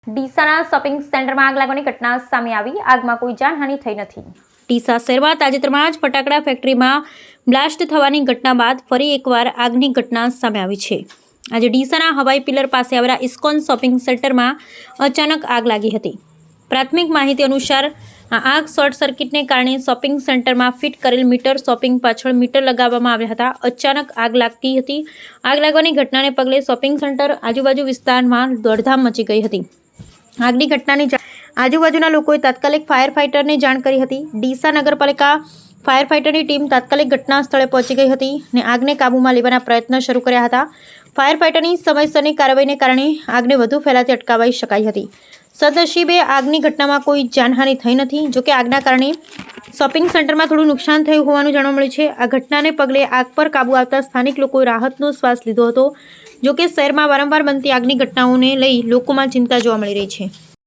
ડીસાના shopping સેન્ટરમાં આગ લાગવાની ઘટના સામે આવી। આગમાં કોઈ જાનહાનિ થઈ નથી। ડીસા શહેરમાં તાજેતરમાં જ ફટાકડા ફેક્ટરીમાં બ્લાસ્ટ થવાની ઘટના બાદ ફરી એકવાર આગની ઘટના સામે આવી છે। આજે ડીસાના હવાઈ પિલર પાસે આવેલા ઇસ્કોન શોપિંગ સેન્ટરમાં અચાનક આગ લાગી હતી। પ્રાથમિક માહિતી અનુસાર આ આગ શોર્ટ સર્કિટને કારણે શોપિંગ સેન્ટરમાં ફિટ કરેલ મીટર શોપિંગ પાછળ મીટર લગાવવામાં આવ્યા હતા। અચાનક આગ લાગી હતી। આગ લાગવાની ઘટનાને પગલે શોપિંગ સેન્ટર આજુબાજુ વિસ્તારમાં દોડધામ મચી ગઈ હતી। આગની ઘટનાની આજુબાજુના લોકોએ તાત્કાલિક ફાયર ફાઇટરને જાણ કરી હતી। ડીસા નગરપાલિકા ફાયર ફાઇટરની ટીમ તાત્કાલિક ઘટના સ્થળે પહોંચી ગઈ હતી અને આગને કાબૂમાં લેવાના પ્રયત્નો શરૂ કર્યા હતા। ફાયર ફાઇટરની સમયસરની કાર્યવાહીને કારણે આગને વધુ ફેલાતી અટકાવી શકાઈ હતી। સદનસીબે આગની ઘટનામાં કોઈ જાનહાનિ થઈ નથી। જોકે આગના કારણે શોપિંગ સેન્ટરમાં થોડું નુકસાન થયું હોવાનું જાણવા મળ્યું છે। આ ઘટનાને પગલે આગ પર કાબૂ આવતા સ્થાનિક લોકોએ રાહતનો શ્વાસ લીધો હતો। જોકે શહેરમાં વારંવાર બનતી આગની ઘટનાઓને લઈ લોકોમાં ચિંતા જોવા મળી રહી છે।